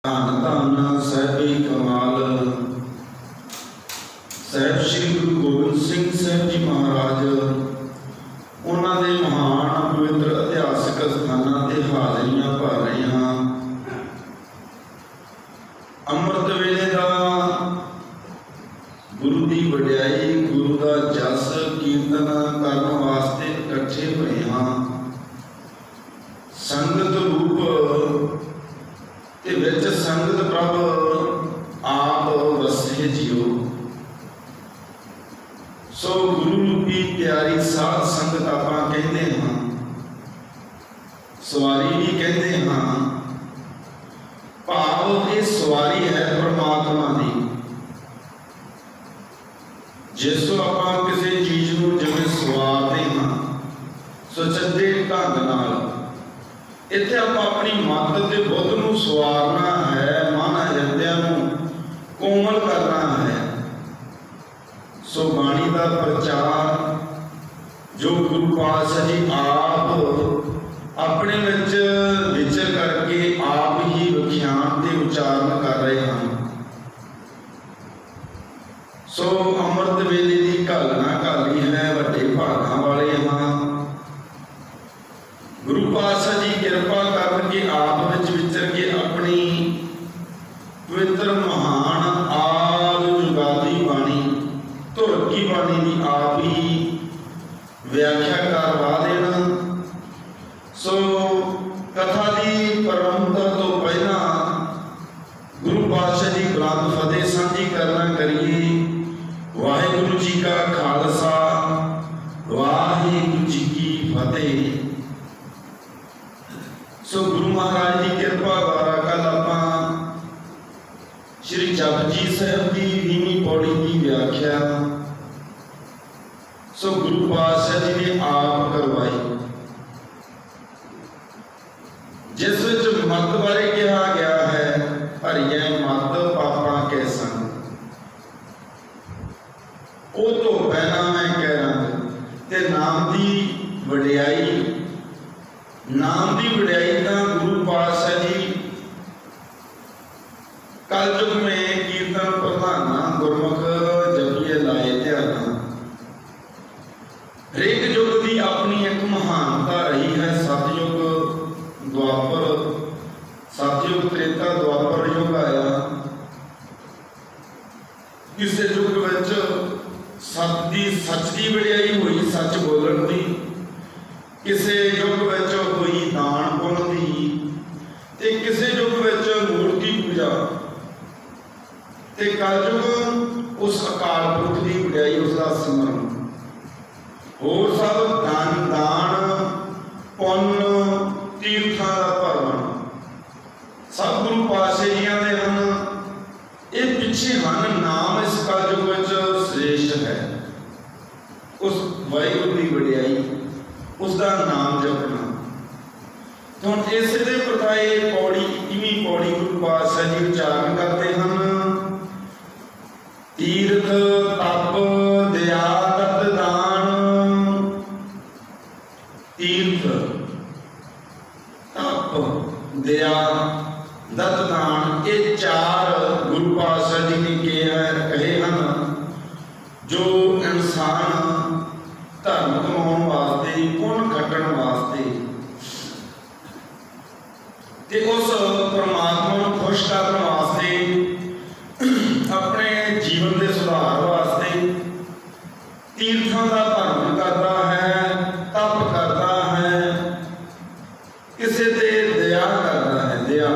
धन धन साहिबी कमाल साहिब श्री गुरु गोबिंद सिंह साहिब जी महाराज उन्होंने महान पवित्र इतिहासिक स्थानों से हाजरियां भर रहे हैं। अमृत वेले का गुरु की वड्याई गुरु का जस कीर्तन करने वास्ते इकट्ठे हुए हैं। संगत रूप ते विच संगत प्रभ आप वसे जियो। सो गुरु रूपी प्यारी साध संगत आपां कहते हैं, सवारी भी कहते हैं। भाव ये सवारी है परमात्मा की। जिसों आपां किसी चीज को जिवें सवारते हैं सुचज्जे ढंग नाल, इत्थे आपां अपनी मत ते बुद्ध नूं सवारना है, मन हृदय नूं कोमल करना है। सो बाणी का प्रचार जो गुरु पातशाह जी आप अपने विच विचर करके आप ही विख्यान ते उच्चारण कर रहे हैं। सो अमृत वेले की घालना घाली है, वड्डे भागां वाले हाँ। गुरु पातशाह जी कृपा करके आप विच विचर के अपनी पवित्र महान आद जुगादी बाणी धुर की बाणी की आप ही व्याख्या करवा देना। सो कथा की परंपरा तो पहला गुरु पातशाह जी ग्रंथ फतेह सांझी करना करिए। वाहिगुरु जी का खालसा वाहिगुरु जी की फतेह। सो गुरु महाराज की कृपा द्वारा कल आप श्री जपजी साहिब की 20वीं पौड़ी की व्याख्या सो गुरु पातशाह जी ने आप करवाई, जिस विच मत बारे कहा गया है हरिया मत पापा कै संग। वो तो पहला मैं कह रहा ते नाम की वड्याई, नाम की वड्याई तो गुरु पातशाह जी कलयुग में कीर्तन प्रधाना गुरमुख जपिए लाए ध्यान। हरेक युग की अपनी एक महानता रही है। सतयुग द्वापर, सतयुग त्रेता द्वापर युग आया। किसी युग विच सच की वड्याई हुई, सच बोलन की। किसी युग विच हुई दान पुण्य की, ते किसी युग विच मूर्ति पूजा। ते कलयुग उस अकाल पुरख की वड्याई, उसका सिमरन। होर सब दान पुण्य तीर्थां का भरवन सब गुरु पातशाह जियां दे हन। ये पिछे हन नाम इस कलयुग विच श्रेष्ठ है। उस वाहिगुरू की वड्याई, उसका नाम जपना। तो हम इस दे प्रताए पौड़ी 21वीं पौड़ी गुरु पातशाह जी उच्चारण करते हैं। तीर्थ तप दया दत्त दान। तीर्थ तप दया दत्त दान ये चार गुरु पातशाह जी ने कहे हैं जो इंसान धर्म कमाने वास्ते पुण्य खटन वास्ते ते उस परमात्मा को खुश करने वास्ते अपने जीवन के सुधार वास्ते तीर्थों का भरन करता है, तप करता है, किसी ते दया करता है, दया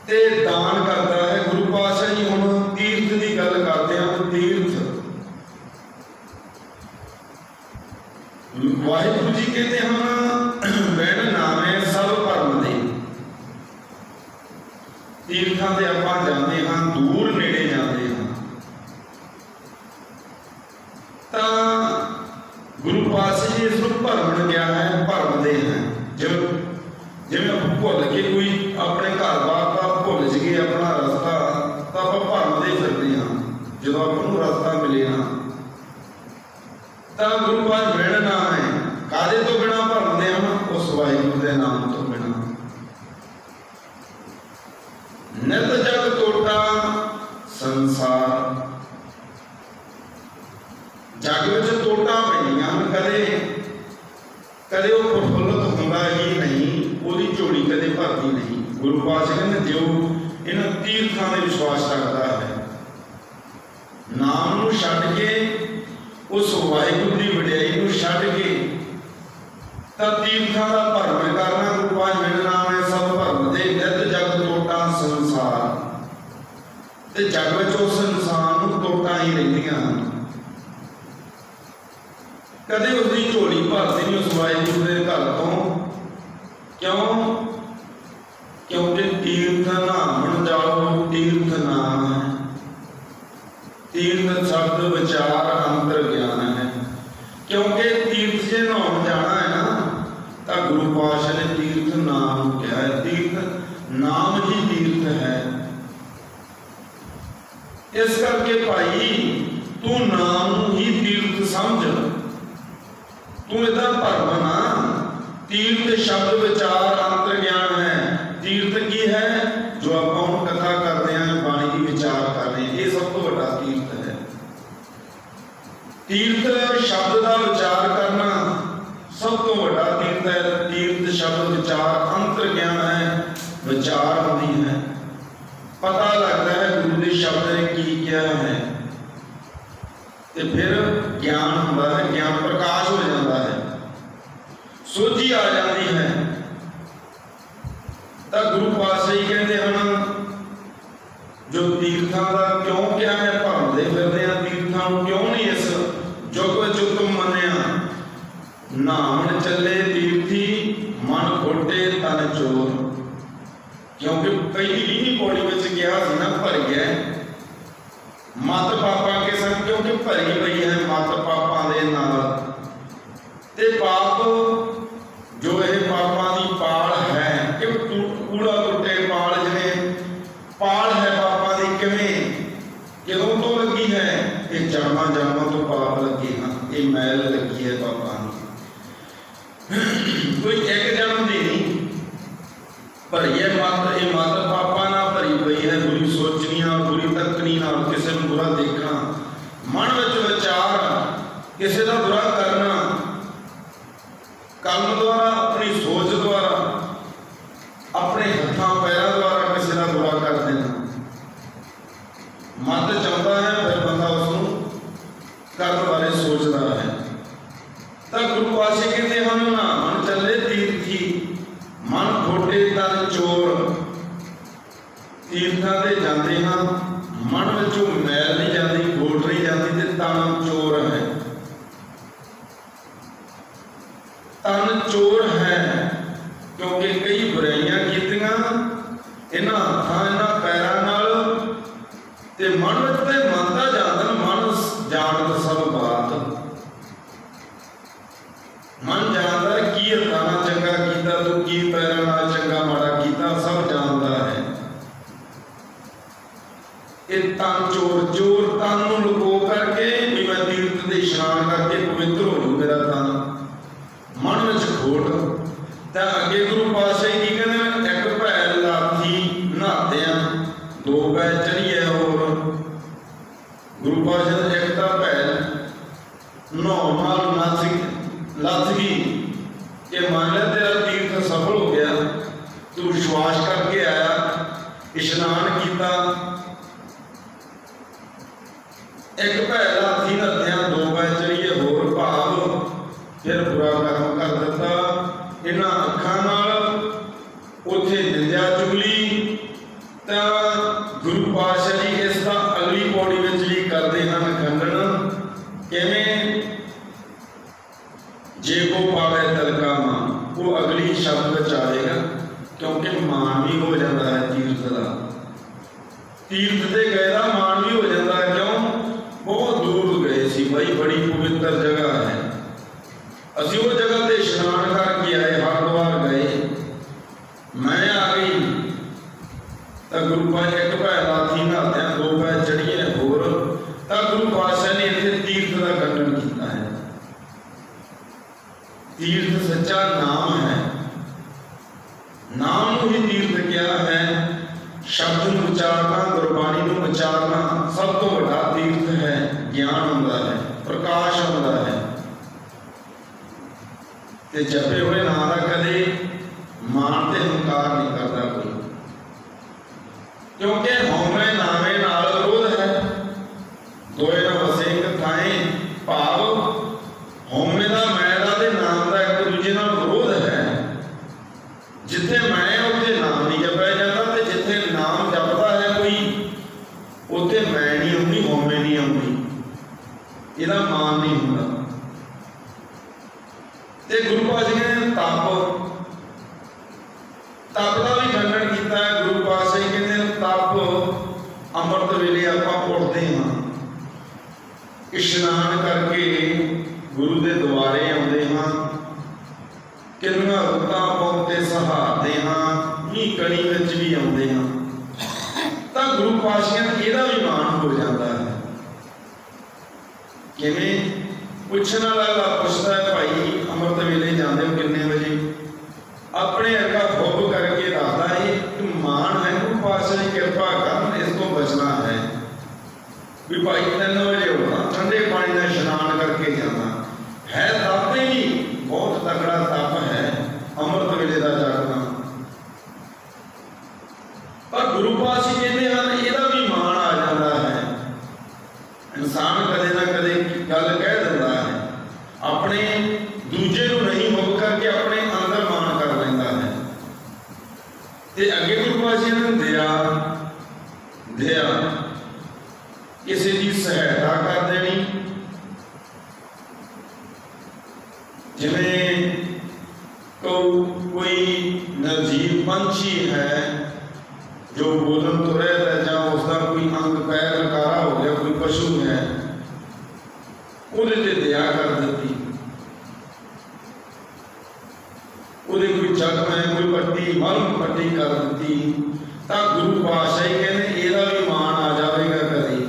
ते दान करता है। गुरु पातशाह जी हम तीर्थ की गल करते हैं। तो तीर्थ वाहिगुरु जी कहते हैं वैन नामे सब भरम दे। तीर्थां ते आपां जाते हैं, दूर नेड़े जाते हैं। तो गुरु पातशाह जी इसको भरमण क्या है, भरमदे हैं। जिवें भुल के कोई अपने घर बार का भुल गए अपना रास्ता, तो आप भरमदे फिरते हैं। जो आपको रास्ता मिले ना तो गुरु पातशाह वैन नाम है कादे तो बिना भरमदे हैं, उस वाहिगुरू के नाम तो बिना। गुरु पातशाह कहते जो इन्हां तीर्थां दे विश्वास रखता है, नाम नूं छड्ड के उस वाहिगुरू की वडियाई नूं छड्ड के तां तीर्थां दा भरम करना। गुरु पातशाह मेरा नाम है सब भरम दे नित जग टोटा संसार, ते जग विच उस इंसान नूं टोटा ही रहिंदियां। कदे उसकी झोली भरती नहीं उस वाहिगुरू के घर तो। क्यों? क्योंकि तीर्थ नहावन जाओ, तीर्थ नाम है, तीर्थ शब्द विचार अंतर ज्ञान है। क्योंकि तीर्थ से नहाउण जाना है ना, तो गुरु पातशाह ने तीर्थ नाम कहा है। तीर्थ नाम ही तीर्थ है। इस करके भाई तू नाम ही तीर्थ समझ, तू इदा भरम ना। तीर्थ शब्द विचार अंतर ज्ञान है। तीर्थ की है जो आप कथा करते हैं, बाणी की विचार कर रहे हैं, ये सब तो बड़ा तीर्थ है। तीर्थ शब्द का विचार करना सब तो बड़ा तीर्थ है। तीर्थ शब्द विचार अंतर ज्ञान है, विचार होती है, पता लगता है गुरु के शब्द ने की क्या है, तो फिर ज्ञान होता है, ज्ञान प्रकाश हो जाता है, सोझी आ जाती है। तो गुरु पातशाह जी कहते हैं जो तीर्थां का क्यों क्या है भरमदे फिरदे हैं, तीर्थां नूं क्यों नहीं इस जुग विच उत्तम मन्निया। नहावन चले तीर्थी मन खोटे तन चोर। क्योंकि कई 20वीं पौड़ी में गया सी ना, भर गया मत पापा के संग, क्योंकि भरी पई है मत पापा दे नाल। ते पाप जो ये पापा की पाल है कि कूड़ा टुटे पाल, जिवें पाल है पापा की किवें कदों तो लगी है, ये जन्मां जन्मां तो पाप लगे हैं, ये मैल लगी है पापा कोई एक जन्म दी नहीं भरी है मत। ये मत पापा ना भरी पई है, बुरी सोचनियां, बुरी तकनी नाल, किसी नूं बुरा देखना, मन विच विचार किसी का बुरा करना, कर्म द्वारा अपनी सोच द्वारा अपने हथों पैरों द्वारा किसी का बुरा कर देना। मत चाहता है फिर बंदा उसको कर्म बारे सोचता है। तो गुरु पातशाह कहते हैं ना मन चले तीर्थी मन खोटे तन चोर। तीर्थां ते जाते हैं, मन विचों मैल नहीं जाती, खोट नहीं जाती, ते तन चोर है। तन चोर है क्योंकि कई बुराइयां कीतियां इन्हां हत्थां इन्हां पैरां नाल, ते मन विच ते मनता जांदा, मन जानदा सब बात, मन जानदा की हत्थां नाल चंगा कीता तू, की पैरां नाल चंगा माड़ा कीता, सब जानदा है। ये तन चोर, चोर तन नूं लुको करके भी मैं तीर्थ दे इशनान करके पवित्र हो जू मेरा तन, मन विच खोट। तो अगे गुरु पातशाह जी कहते एक भैल लाथी नहात्या दो पै चढ़िए होर। गुरु पातशाह एक तो भैल नहाउण नाल लथ गई कि मान लिया तेरा तीर्थ सफल हो गया, तू विश्वास करके आया, इशनान किया। एक भैल हाथी नहात्या दो पै चढ़िए होर, भाव फिर बुरा कर्म कर दिता इन्हां अखां नाल, उत्थे निंदा चुगली। तो गुरु पातशाह जी इसका अगली पौड़ी में भी करते हैं खंडन। किवें? जे को पावे तलका मान, वो अगली शब्द विच आएगा, क्योंकि मान भी हो जाता है तीर्थ का। तीर्थ से गए का मान भी हो जाता है। क्यों? बहुत दूर गए सी भाई, बड़ी पवित्र जगह है, असी वो जगह से इशनान करके आए, हरिद्वार गए, मैं आ गई। तो गुरु पातशाह एक भैल हाथी नहात्या दो पै चढ़िए होर। तो गुरु पातशाह ने इत्थे तीर्थ का खंडन किया है। तीर्थ सच्चा नाम है, नाम नूं ही तीर्थ क्या है। शब्द नूं उचारना, गुरबाणी नूं उचारना सब तो बड़ा तीर्थ है। ज्ञान होता है, प्रकाश होता है। ते जपे हुए नाम का कदे मान ते हंकार नहीं करता कोई। क्योंकि हौमे नामे नाल विरोध है, दोए न वसे एक थाए। भाव हौमे का मैं का ते नाम का एक दूजे नाल विरोध है। जिथे मैं उत्थे नाम नहीं जपया जाता, ते जिथे नाम जपता है कोई उत्थे मैं नहीं आउंदी, हौमे नहीं आउंदी, इहदा मान नहीं हुंदा। ते गुरु पातशाह ने तप का भी खंडन किया। गुरु पातशाह कहते तप अमृत वेले आपां उठदे हां, इशनान करके गुरु के द्वारे आउंदे हां, किन्ना रुतां पौंते सहारदे हां, मींह कणी विच भी आउंदे हां, तां गुरु पातशाह इहदा भी मान हो जाता है। किवें पुछण वाला पुछदा है, भाई अमृत वेले जांदे हो किन्ने बजे? अपने अगा फुब करके दसदा है कि मान है गुरु पातशाह की कृपा करन, इस तो बचना है भी भाई 3 बजे उठना, ठंडे पानी में इशनान करके जाना है। तप ही बहुत तगड़ा तप है अमृत वेले का जागना। पर गुरु पातशाह कहते हैं इहदा भी मान आ जाता है। इंसान कदे ना कदे गल कह दिंदा है, अपने दूजे नूं नहीं मुक करके अपने अंदर मान कर लैंदा है। ते अगे गुरु पातशाह ने दया किसी की सहायता कर देनी। जिवें कोई निर्जीव पंछी है जो बोलन तो रहता है, जां उसका कोई अंग पैर लकारा हो गया, कोई पशु है, उहदे ते दया कर दी। उहदे कोई जख्म है, कोई पट्टी मलम पट्टी कर दी, तां गुरु पातशाह कहते इहदा भी मान आ जाएगा कदी।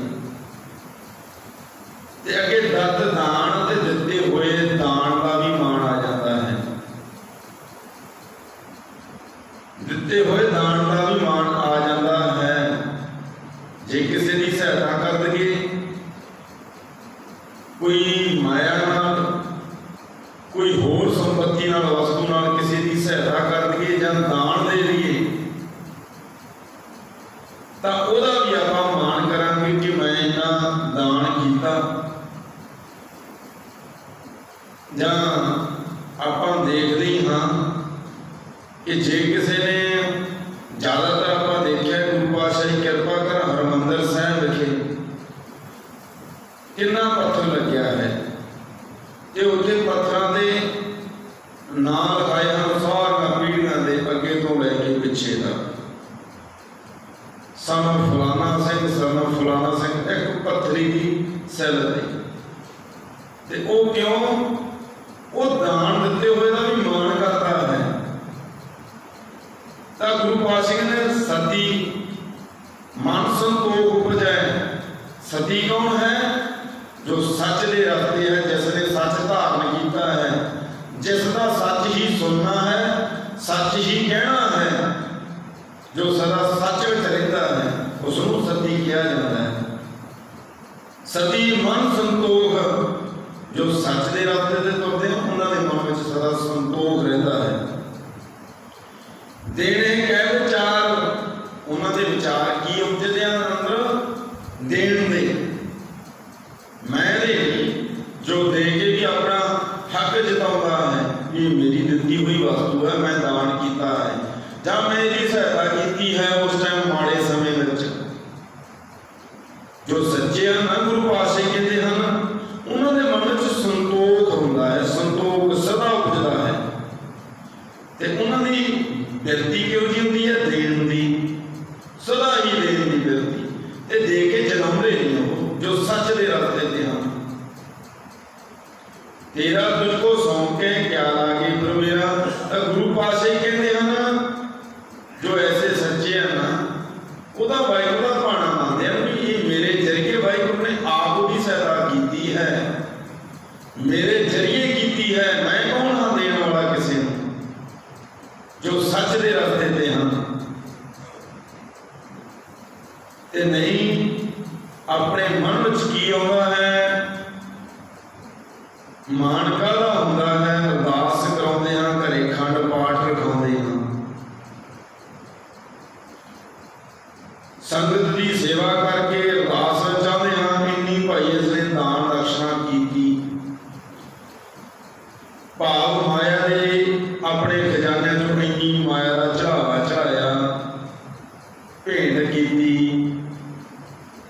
ते अगे दत्त दान ते दिते हुए दान का भी मान आ जाता है। दिते हुए दान का भी मान आ जाता है। जे किसी की सहायता कर दईए, कोई माया नाल, कोई होर संपत्ति नाल, वस्तु नाल किसी की सहायता कर दईए जां दान दे दईए, तां ओहदा भी आपां मान करांगे कि मैं इन्ना दान कीता। जां आपां देखदे ही हां कि जे किसी ने ज़्यादातर आपां देखिआ गुरु पातशाह की कृपा कर हरमंदिर साहिब विखे कितना पत्थर लग्या है, ते उत्थे पत्थरां दे नां लिखाए हैं सारियां पीढ़ियां दे अगे तो लैके पिछे तक। सन फलाना सिंह, सन फलाना सिंह, एक पत्थरी की सैल ते वो क्यों? वो दान दिते हुए का भी मान करता है। तो गुरु पातशाह ने सती मन संतोख उपजाए। सती कौन है? जो सच के रास्ते है, जिसने सच धारण किया है, जिसका सच ही सुनना है, सच ही कहना है, जो सदा सच में रहता है, उसको सती किया जाता है। सती मन संतोख, जो सच के रास्ते से तुरते हैं उन्होंने मन में सदा संतोख रहता है। देने कह विचार, उन्होंने विचार की उपजते अंदर देन दे, मैं दे जो दे के भी अपना हक जताता है कि मेरी दिती हुई वस्तु है, मैं दान किया है, जब मेरी सहायता की है उस टाइम माड़े समय में। जो सच्चे हैं ना गुरु पातशाह कहते हैं, उन्होंने मन में संतोख होता है, संतोख सदा उपजता है। ते उन्होंने बिरती क्यों जी होती है? देन दी, सदा ही देन दी बिरती, ते दे के जलाते नहीं हो, जो सच के रास्ते ते हैं। तेरा तुझको सौंप के क्या लागे पर मेरा, गुरु पातशाह कहते हैं जो ऐसे सच्चे हैं ना, उदा वाहिगुरू का भाना मानते हैं भी ये मेरे जरिए वाहिगुरू ने आप भी सहायता की है, मेरे जरिए की है, मैं कौन हाँ देने वाला किसी को, जो सच के रास्ते पे हैं। ते नहीं अपने मन में की आता है, मान काहदा हुंदा है, अरदास कराउंदे हां, घरे खंड पाठ रखाउंदे हां, संगत की सेवा करके अरदास चाहते हैं इन्नी भाई इसने दान दक्षिणा की। भाव माया ने अपने खजाने चो इन्नी माया का चढ़ावा चढ़ाया, भेंट की।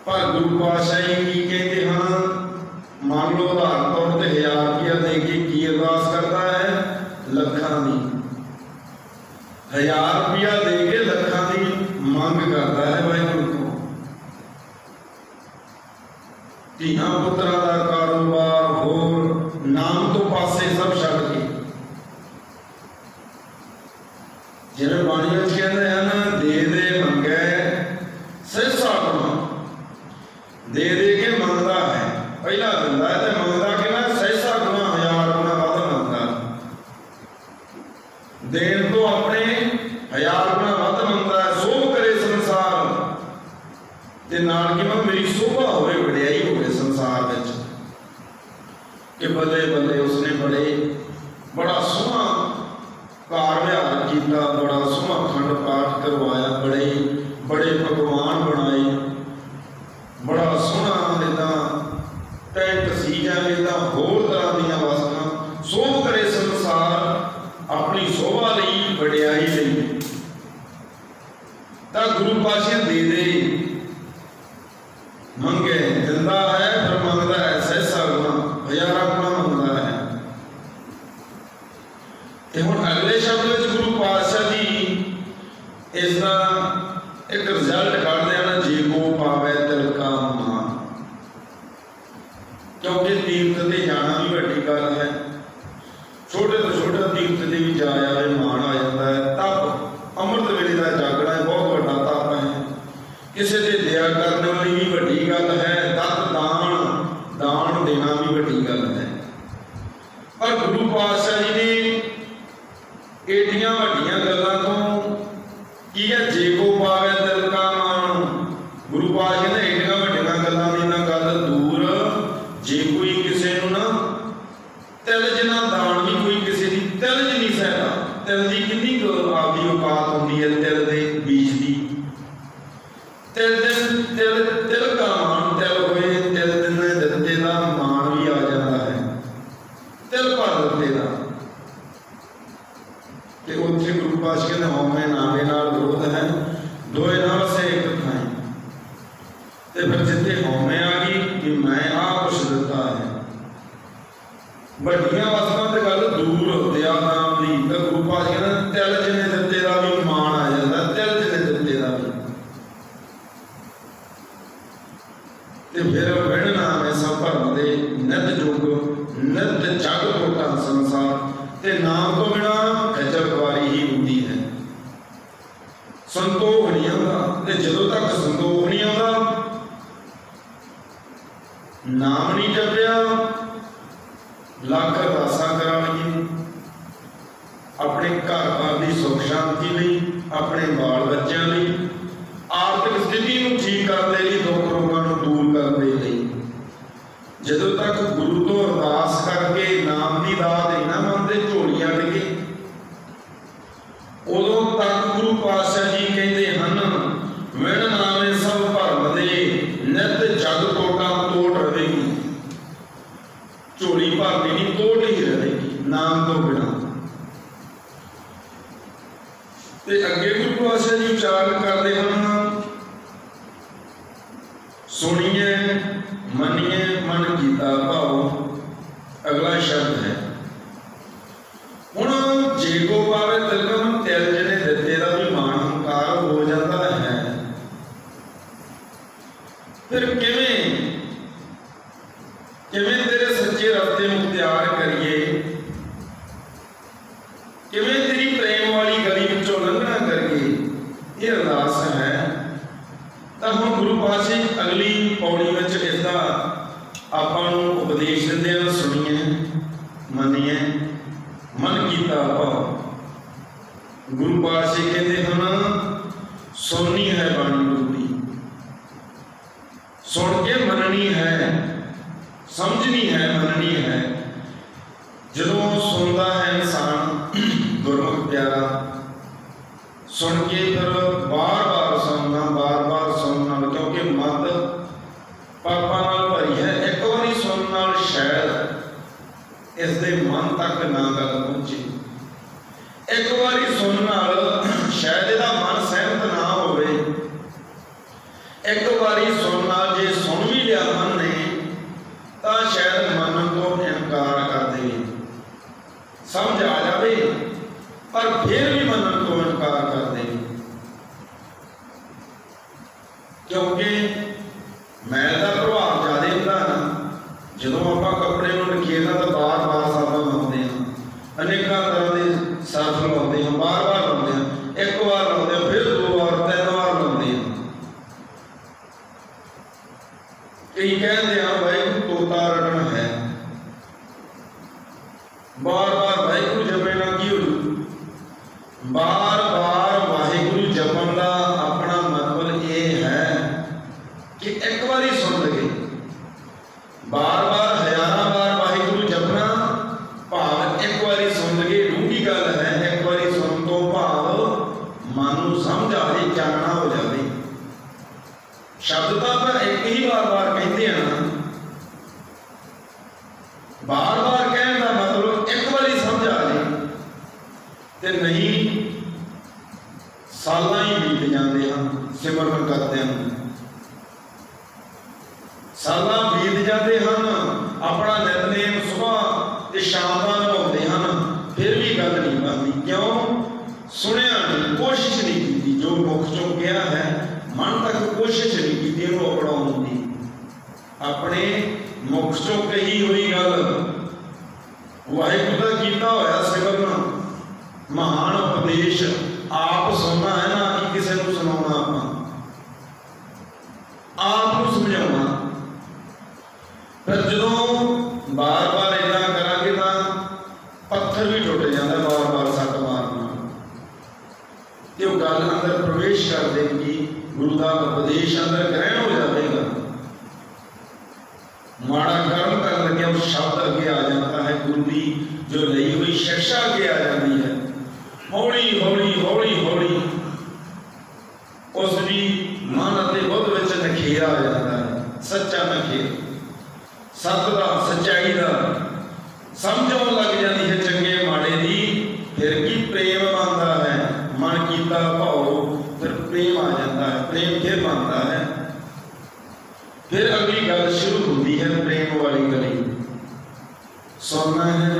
पर गुरु पातशाह जी कहते हैं, मान लो आधार तौर पर 1000 रुपया दे के की अरदास करता है, लखां दी 1000 रुपया दे के लखां दी मंग करता है वाहिगुरू को। धीआं पुत्रां दा कारोबार होर नाम तो पासे सब छड्ड के, जिन्हें बाणी विच कहते हैं दे दे मंगै सहसा गुणा, दे दे के मंगता है, पहला दिंदा है तो मंगता कि सहसा गुणा 1000 गुणा वध मंगता, देन तो अपने 1000 गुणा वध मंगता है। सोभ करे संसार ते नाल कि मेरी शोभा होवे, वडियाई होवे संसार विच, कि बल्ले बल्ले उसने बड़ा सोहना कार विहार किया, बड़ा सोहना अखंड पाठ करवाया, बड़े पकवान बनाए, बड़ा सोहना इदा टेंट सीजा इदा होर तरह दी वस्तुआं। सोभ करे संसार अपनी शोभा लई वडियाई लई, तां गुरु पातशाह दे दे मंगे दिंदा है, पर मंगदा है सहसा गुणा 1000 गुणा मंगदा है। ते हुण अगले शब्द विच गुरु पातशाह जी इसका एक रिजल्ट कढदे हैं, जे को पावे तिल का मान, क्योंकि तीर्थ से जाना भी वड्डी गल है। छोटे तो छोटा तीर्थ से भी जाया मान आ जाता है। तप अमृत वेले का जागना बहुत बड़ा तप है, किसी से दया करने वाली भी वड्डी गल है, दत्त दान देना भी वड्डी गल है। पर गुरु पातशाह जी ने एडियां वड्डियां गल्लां तो की है, जे को पावे तिल का मान, गुरु पातशाह ने एडियां वड्डियां गल्लां दी ना गल दूर, जे कोई किसी नूं ना तिल जिना दान भी कोई किसी की तिल ज नहीं सहता, तिल की कितनी आपकी औकात होती है, तिल के बीज की, तिल का मान, तिल होए तिल दिने दिते का मान भी आ जाता है, तिल भर दिते का। कि उत्थे गुरु पातशाह कहते हौमे नावे नाल विरोध है, दोए ना वसे एक थाई। ते फिर जिथे हौमे आ गई कि मैं आ कुछ दिता है, वड्डियां वस्तुआं ते गल दूर दया नाम दी, तो गुरु पातशाह कहते तिल जिने दिते का भी मान आ जाता, तिल जिने दिते का भी। ते फिर विण नाम ऐसा भरम दे नित जुग नित जग टोटा संसार, ते नाम तो बिना खजल खुआरी ही होती है, संतोख नहीं आता। ते जदों तक संतोख नहीं आता, नाम नहीं जपिया, लख अरदासां कराणियां अपने घर बार की सुख शांति लई, अपने बाल बच्चों लई, आर्थिक स्थिति को ठीक करने लई, दुख रोगां नूं दूर करने लई। जदों तक गुरु तो अरदास करके नाम की दात नहीं ना मंगते, झोलियां डिगे, उदों तक गुरु पातशाह जी कहते हैं, विण नामे सब भरम दे नित जग टोटा तोड़ रहेगी, झोली भरनी नहीं तोड़ ही रहेगी नाम तो बिना। ते अगे गुरु पातशाह जी उच्चारण करते हैं, सुनिए मनिए मन कीता भाव। अगला शब्द है हुण, जे को पावे तिल का मान, तिल जिने दिते का भी मान हंकार हो जाता है। फिर किवें तेरे सच्चे रास्ते मुख्तियार करिए, किवें तेरी प्रेम वाली गली विचों लंघना करिए, ये अरदास है। तो हम गुरु पातशाह अगली पौड़ी में इसका आपां नूं उपदेश दिंदे हैं, सुनिए मनिए मन कीता भाव। गुरु पातशाह कहते हैं, सुननी है बाणी गुरु की, सुन के मननी है, समझनी है, मननी है। जदों सुनता है इंसान गुरमुख प्यारा, सुन के फिर बार बार सुनना, क्योंकि मत पापा नाल भरी है। एक बारी सुनने नाल शायद इसके मन तक ना गल पहुंचे, एक बारी सुनने नाल शायद इसका मन सहमत ना होवे, एक बारी सुनने नाल जे सुन भी लिया मन ने तो शायद मन को इनकार कर दे, समझ आ जाए पर फिर भी मन को इनकार कर दे, क्योंकि मैल का प्रभाव ज्यादा होता है ना। जो आप कपड़े में नखेरना तो बार बार साबन लाते हैं, अनेकों तरह के सर्फ लाते हैं, बार बार लाते हैं, एक बार लाते हैं, फिर 2 बार 3 बार लाते हैं। कई कहते हैं भाई तोता रटना है, बार बार वाहिगुरू जपे ना की हो, बार बार वाहिगुरू जपन का अपना मतलब ये है कि एक बारी सुन लगे, बार बार हजारों बार वाहिगुरू जपना भाव एक बारी सुन लगे डूंगी गल है। एक बारी सुन तो भाव मन को समझ आ जाए, जानना हो जाए। शब्द तो आप एक ही बार बार कहते हैं ना, बार बार कहने का मतलब एक बारी समझ आ जाए ते नहीं साल ही बीत जाते हैं सिमरन करते हैं, साल बीत जाते हैं, अपना नितनेम सुबह शाम का निभाते हैं, फिर भी गल नहीं बनती। क्यों? सुनिया नहीं, कोशिश नहीं की, जो मुख चों गया है मन तक कोशिश नहीं की अपनाने की। अपने मुख चों कही हुई गल वाहिगुरू का कीता होया सिमरन महान उपदेश आप सुनना है ना कि किसी को सुनाना, आप समझाना। फिर जो बार बार इदा करा तो पत्थर भी टुट जाता, बार बार सट मारना, तो गल अंदर प्रवेश कर देगी, गुरु का उपदेश अंदर ग्रहण हो जाएगा। माड़ा कर्म कर लगे उस शब्द अगे आ जाता है, गुरु की जो ली हुई शिक्षा अगे आ जाती है। हौली हौली हौली हौली उसकी मन और बुद्ध विच नखेरा आ जाता है, सच्चा नखेर सत का सच्चाई का समझ आने लग जाती है, चंगे माड़े की। फिर की प्रेम बनता है, मन कीता भाव फिर प्रेम आ जाता है, प्रेम फिर बनता है। फिर अगली गल शुरू होती है, प्रेम वाली गली। सुनना है,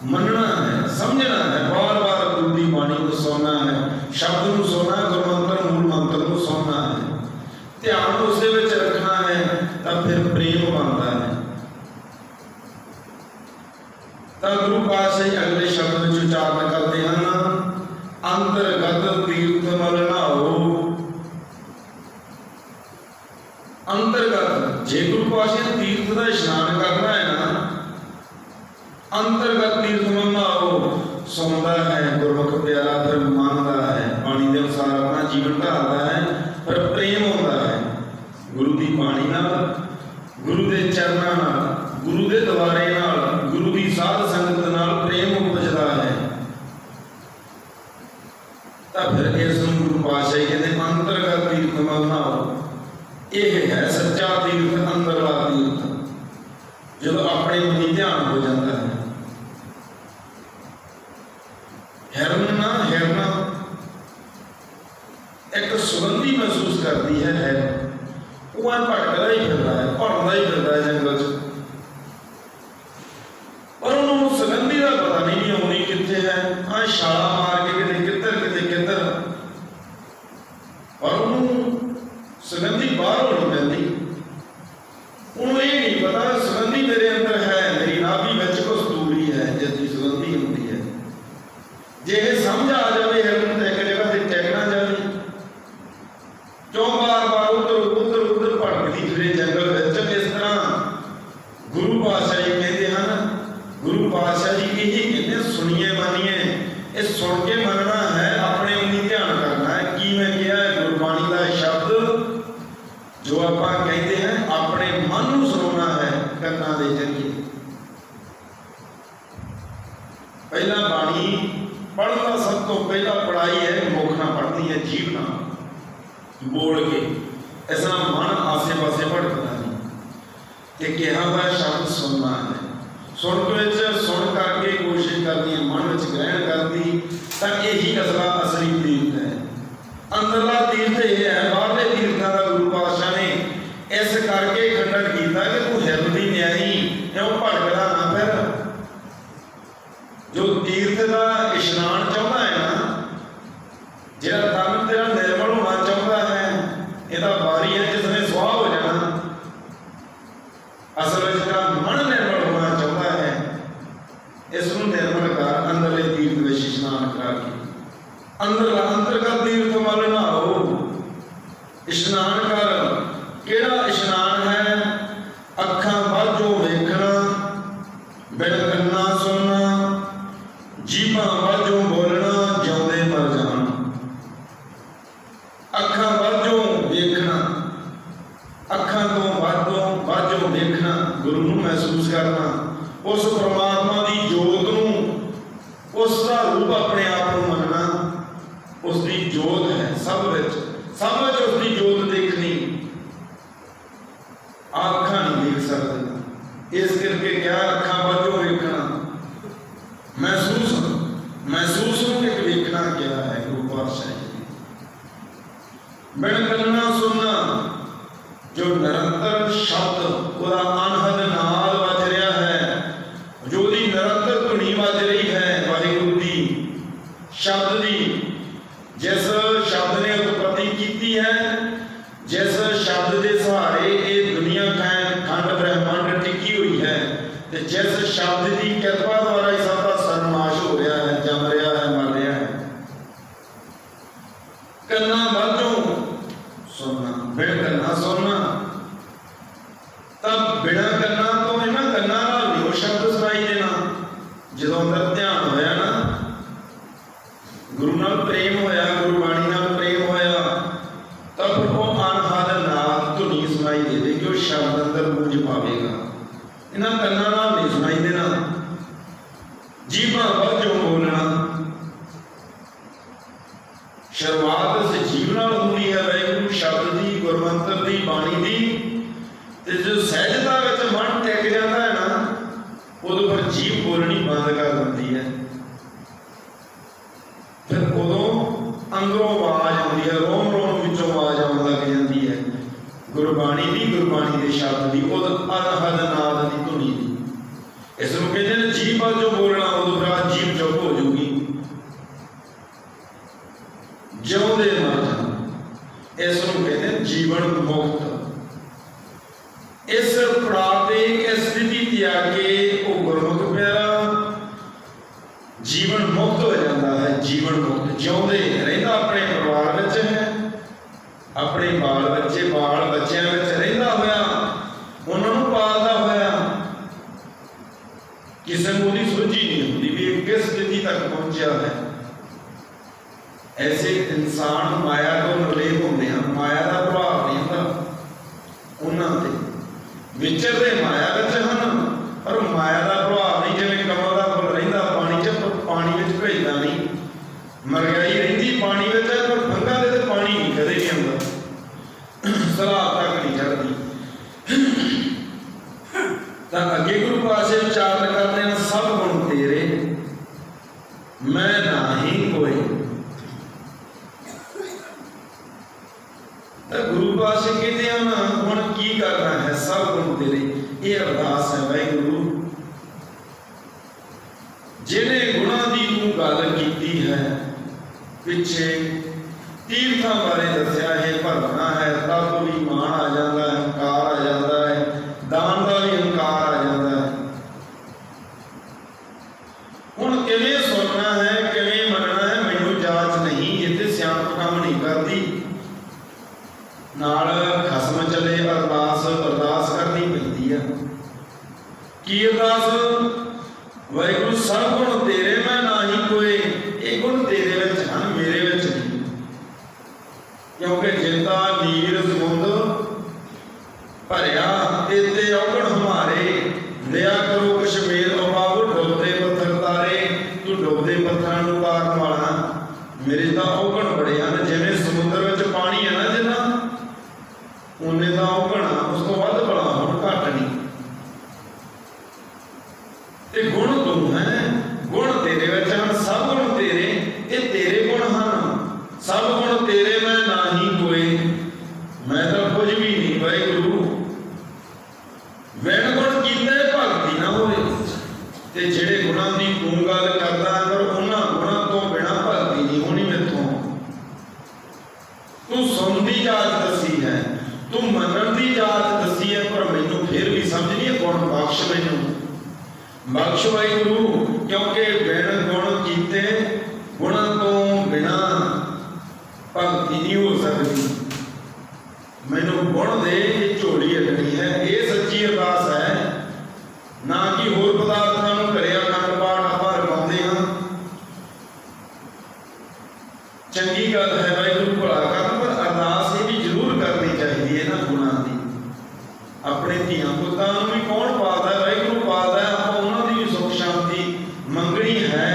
मनना है, समझना है, बार बार गुरु की बाणी को सुनना है, शब्द को सुनना, गुरमंत्र मूल मंत्र को सुनना है, ध्यान उस रखना है, तब फिर प्रेम बनता है। तब गुरु पातशाही अगले शब्द में उच्चारण करते हैं, अंतरगत तीर्थ मल नहाओ। अंतरगत जे गुरु पातशाही तीर्थ का इशनान करना है ना, अंतरगत तीर्थ मल नहाओ। सुनता है गुरमुख प्यारा, फिर मानता है, पानी के अनुसार अपना जीवन ढालता है, फिर प्रेम होता है गुरु की बाणी नाल, गुरु के चरणों नाल, गुरु के द्वारे नाल, गुरु की साध संगत नाल प्रेम उपजता है। तब फिर इस गुरु पातशाही कहते अंतरगत तीर्थ मल नहाओ। यह है सच्चा तीर्थ, अंदरला तीर्थ, जो अपने मनी ध्यान हो जाता है। हिरन ना हिरन एक सुगंधी महसूस करती है, वो भटकता ही फिरता है, भटकता ही फिरता है जंगल च, पर उन्होंने सुगंधी का पता नहीं भी आनी कितने है, हाँ छाला मार के किते किधर, पर उन्होंने सुगंधी बाहर होनी पैंदी। उन्होंने ये नहीं पता सुगंधी मेरे अंदर है, मेरी नाभि में कुछ दूरी है जिसकी सुगंधी होती है। जे समझ आ जाए हिरन तो एक जगह से टेकना जाए, क्यों बार बार उधर उधर उधर भटकती फिरे जंगल में। इस तरह गुरु पातशाही कहते हैं, गुरु पातशाह जी यही कहते सुनिए मानिए, ये सुन के मनना है, अपने उन्हीं ध्यान करना है। कि मैं क्या है गुरबाणी का शब्द जो आप कहते हैं अपने मन को सुनना है, करना दे जरिए। पहला बाणी पढ़ना सब तो पहला पढ़ाई है मुख ना अपनी जीभ नाल बोल के इस तरह मन आसे पासे भटकता नहीं। ते कहा हुआ शब्द सुनना है, सुन करके कोशिश करनी है, मन में ग्रहण करनी, तो यही असला असली तीर्थ है। अंदरला तीर्थ यह है, बाहरले तीर्थों का गुरु पातशाह ने इस करके खंडन किया कि तू हिरदी न्याई क्यों भटकदा ना फिर। जो तीर्थ का इशनान चाहता है ना, जो तन तेरा निर्मल होना चाहता है, यदा बारी है जिसने सुहा हो जाना। असल में जिसका मन निर्मल होना चाहता है, इसको निर्मल कर अंदरले तीर्थ में इशनान करा के अंदर का तीर्थ वाल नहाओ, इशनान कर। केड़ा इशनान है? अखां वाजों वेखना, बिन कन्ना सुनना, जीभां वाजों बोलना, जिउंदे मर जाना। अखां वाजों वेखना, अखां तो वाजों वेखना, गुरु नूं महसूस करना, उस परमात्मा की जोत नूं, उसका रूप अपने आप को मनना। उसकी जोत है सब विच उसकी जोत देखनी। अखां नहीं देख सकते, इस करके क्या अखां वाजों वेखना, महसूस होकर देखना क्या है। गुरु पातशाह बिन कन्ना सुनना, जो निरंतर शब्द पूरा अनहद नाल बज रहा है, जो दी निरंतर धुनी बज रही है वाहिगुरू दी शब्द दी, जिस शब्द ने उत्पत्ति की है, जिस शब्द के सहारे ये दुनिया खंड ब्रह्मांड टिकी हुई है, तो जिस शब्द की कृपा द्वारा ही सबका सर्वनाश हो रहा है, जम रहा है, मर रहा है। कन्ना वाजों सुनना, बिन कन्ना सुनना, तब बिना कन्ना तो इन्होंने कन्ना नहीं शब्द सुनाई देना। जो अंदर ध्यान होया ना, गुरु नाल प्रेम होया, गुरबाणी नाल प्रेम होया, तब वो अनहद नाद धुनी सुनाई दे कि वो शब्द अंदर गूंज पावेगा। इन्होंने कन्ना नाल नहीं सुनाई देना। जीभां वाजों बोलना, शुरुआत से जीव नाल होनी है वाहिगुरू शब्द की, गुरमंत्र की, बाणी की। जो सहजता विच मन टिक जाता है ना, उदों फिर जीव बोलनी बंद कर देती है। फिर उदों अंदरों आवाज आती है, रोम विचों आवाज आने लग जाती है गुरबाणी की, गुरबाणी के शब्द की, अनहद नाद की, धुनी की। इसनूं कहते हैं जीव वाजों बोलना, उदों फिर जीव चुप हो जाऊगी, जिउंदे मर जाना। इसनूं कहते हैं जीवन मुक्त। इस प्राप्ति इस स्थिति त्याग के वो गुरमुख प्यारा जीवन मुक्त हो जाता है। जीवन मुक्त जिउंदे रहिंदा अपने परिवार विच है, अपने बाल बच्चों विच रहिंदा होया, उन्हां नूं पालदा होया, किसी को भी सोची नहीं होती भी किस स्थिति तक पहुंचा है। ऐसे इंसान माया तो निर्लेप होंगे हैं, माया का प्रभाव नहीं होता उन्होंने विचरते माया विच हैं, पर माया का प्रभाव नहीं। जिवें कमल का फुल रहिंदा पानी च, पर पानी विच भेजदा नहीं। महंगाई रहिंदी पानी विच है, पर फंगा दे पानी नहीं कदे भी आउंदा, सलाह तक नहीं चढ़ती। तो अगे गुरु पातशाह उच्चारण करते हैं, सब गुण तेरे मैं नाही कोई। गुरु पातशाह कहते हैं हुण की करना है, सब गुण तेरे। ये अरदास है वाहिगुरू, जिन्हें गुणा की तू गल की है, पिछे तीर्थों बारे दसिया है, भरना है, तब भी मान आ जाता है, हंकार आ जाता है, दान का भी हंकार आ जाता है। हुण किवें सुनना है, किवें मनना है, मैनूं जाच नहीं, इत्थे सियाणप काम नहीं करती। नाल खसम चले अरदास करनी पैंदी है। की अरदास? वाहिगुरू सब गुण तेरे मैं नाही कोई। ये गुण तेरे विच हैं, मेरे विच नहीं। क्योंकि जिंदा नीर समुंद भरिया तेते औगण हमारे, दया करो कश्मीर अबाबू डुबदे पत्थर तारे। तू डुबदे पत्थरां नूं तारन वाला, मेरे तां औगण बड़े हैं, जिवें गुण तेरे मैं नाही कोई, मैं तो कुछ भी नहीं वाहिगुरु। वैण गुण कीते भगती ना होए, ते जेड़े गुणां दी तू गल करदा अगर उन्हां गुणां तो बिना भगती नहीं होनी मैथों। तू सुन दी जाच दसी है, तू मनन दी जाच दसी है, पर मैनू फिर भी समझ नहीं है। गुण बख्श मैनू, बख्श वाहिगुरु, क्योंकि वैण गुण कीते गुणां तो बिना भगती नहीं हो सकती। मैनू गुण दे के झोली अगनी है, ये सच्ची अरदास है। ना कि होर पदार्थां नूं घरे अखंड पाठ आपां रखाउंदे हां, चंगी गल है वाहिगुरू भला करन, पर अरदास ये भी जरूर करनी चाहिए है ना गुणां दी। अपने धियां पुत्तां नूं भी कौन पालदा है? वाहिगुरू पालदा है। आपां उन्हां दी भी सुख शांति मंगनी है,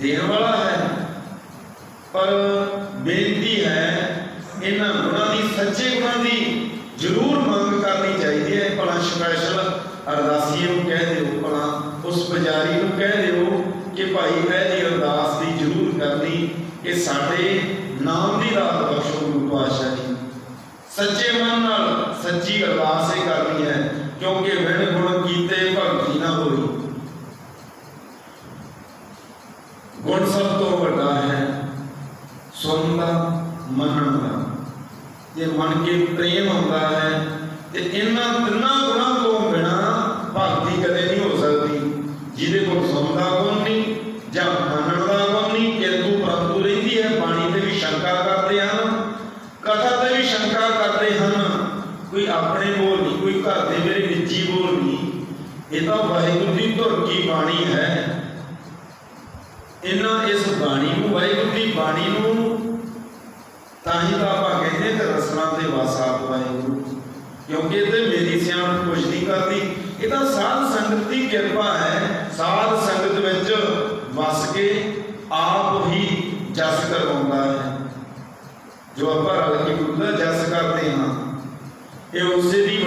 देण वाला है, पर बेनती है इन्हां गुणां दी, सच्चे गुणां दी जरूर मंग करनी चाहिए है। भला स्पैशल अरदासीए नूं कह दिओ, भला उस पुजारी नूं कह दिओ कि भाई इहदी अरदास दी जरूर करनी कि साडे नाम दी दात बख्शो गुरु पातशाह जी। सच्चे मन नाल सच्ची अरदास ही करनी है, क्योंकि वैण गुण कीते भगती ना होई। गुण सब तो वड्डा है सुनदा मनन दा। जे मन के प्रेम आउंदा है ते इन्हां तिन्नां गुणां तो बिना भगती कदे नहीं हो सकती। जिहदे कोल सुनदा गुण नहीं जां मनन दा गुण नहीं, किंतु परंतु रहिंदी है बाणी ते भी शंका करते हैं, कथा ते भी शंका करते हैं, कोई अपने बोल नहीं, कोई घर दे मेरे निजी बोल नहीं, ये तो वाहिगुरू दी धुर की बाणी है। इन्हां इस बाणी नूं, वाहिगुरू दी बाणी नूं ताही तो आप कहते हैं रसना ते वासा वाहिगुरू, क्योंकि ये मेरी सियाणप कुछ नहीं करती। ये तो साध संगत की कृपा है। साध संगत विच वस के आप ही जस करवाउंदा है। जो आप रल के गुरु दा जस करते हैं, ये उसे दी